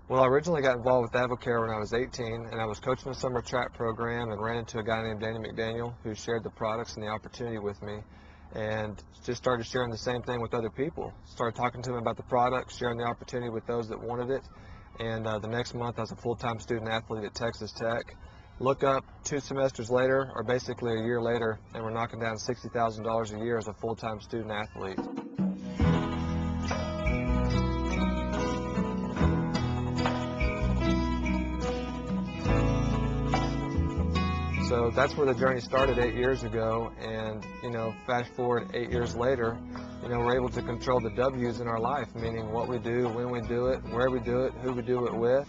Well, I originally got involved with Advocare when I was 18, and I was coaching a summer track program and ran into a guy named Danny McDaniel who shared the products and the opportunity with me, and just started sharing the same thing with other people. Started talking to him about the products, sharing the opportunity with those that wanted it, and the next month I was a full-time student athlete at Texas Tech. Look up 2 semesters later, or basically a year later, and we're knocking down $60,000 a year as a full-time student athlete. So that's where the journey started 8 years ago, and fast forward 8 years later, we're able to control the W's in our life, meaning what we do, when we do it, where we do it, who we do it with,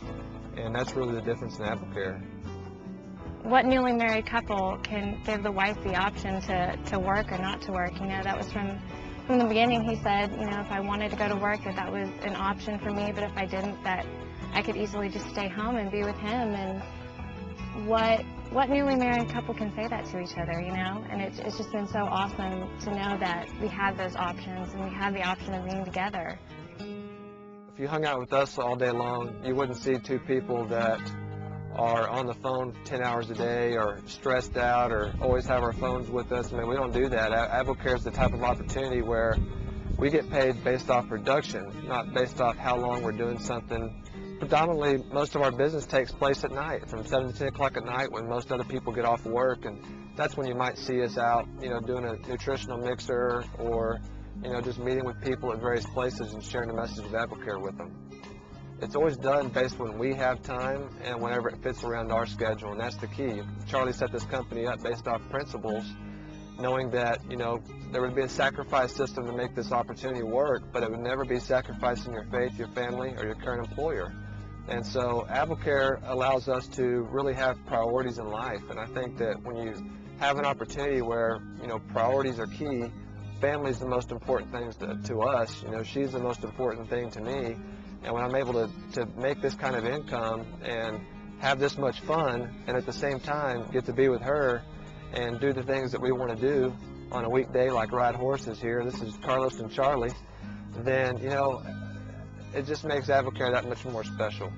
and that's really the difference in Advocare. What newly married couple can give the wife the option to work or not to work? That was from the beginning. He said, if I wanted to go to work, that was an option for me, but if I didn't, that I could easily just stay home and be with him. And what newly married couple can say that to each other, And it's just been so awesome to know that we have those options and we have the option of being together. If you hung out with us all day long, you wouldn't see 2 people that are on the phone 10 hours a day or stressed out or always have our phones with us. I mean, we don't do that. Advocare is the type of opportunity where we get paid based off production, not based off how long we're doing something. Predominantly, most of our business takes place at night, from 7 to 10 o'clock at night when most other people get off work, and that's when you might see us out, doing a nutritional mixer or, just meeting with people at various places and sharing the message of Advocare with them. It's always done based when we have time and whenever it fits around our schedule, and that's the key. Charlie set this company up based off principles, knowing that, there would be a sacrifice system to make this opportunity work, but it would never be sacrificing your faith, your family, or your current employer. And so Advocare allows us to really have priorities in life, and I think that when you have an opportunity where, priorities are key, family is the most important thing to us. She's the most important thing to me. And when I'm able to make this kind of income and have this much fun and at the same time get to be with her and do the things that we want to do on a weekday, like ride horses here, this is Carlos and Charlie, then, it just makes Advocare that much more special.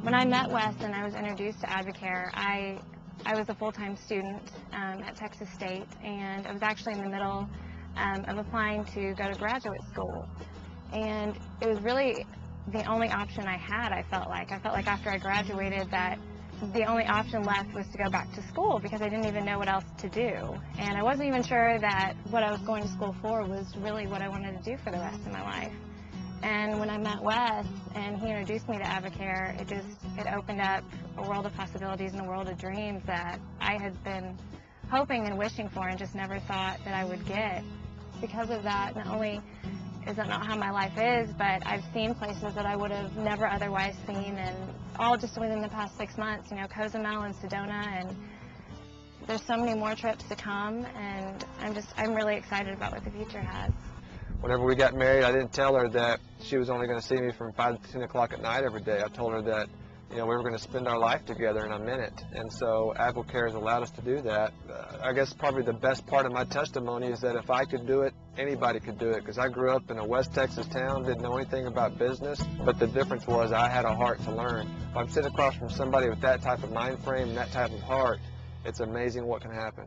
When I met Wes and I was introduced to Advocare, I was a full-time student at Texas State, and I was actually in the middle of applying to go to graduate school. And it was really the only option I had, I felt like. After I graduated that the only option left was to go back to school because I didn't even know what else to do. And I wasn't even sure that what I was going to school for was really what I wanted to do for the rest of my life. And when I met Wes and he introduced me to Advocare, it opened up a world of possibilities and a world of dreams that I had been hoping and wishing for and just never thought that I would get. Because of that, not only is that not how my life is, but I've seen places that I would have never otherwise seen, and all just within the past 6 months, Cozumel and Sedona, and there's so many more trips to come, and I'm really excited about what the future has. Whenever we got married, I didn't tell her that she was only going to see me from 5 to 10 o'clock at night every day. I told her that we were going to spend our life together, and I meant it. And so Advocare has allowed us to do that. I guess probably the best part of my testimony is that if I could do it, anybody could do it, because I grew up in a West Texas town, didn't know anything about business, but the difference was I had a heart to learn. If I'm sitting across from somebody with that type of mind frame and that type of heart, it's amazing what can happen.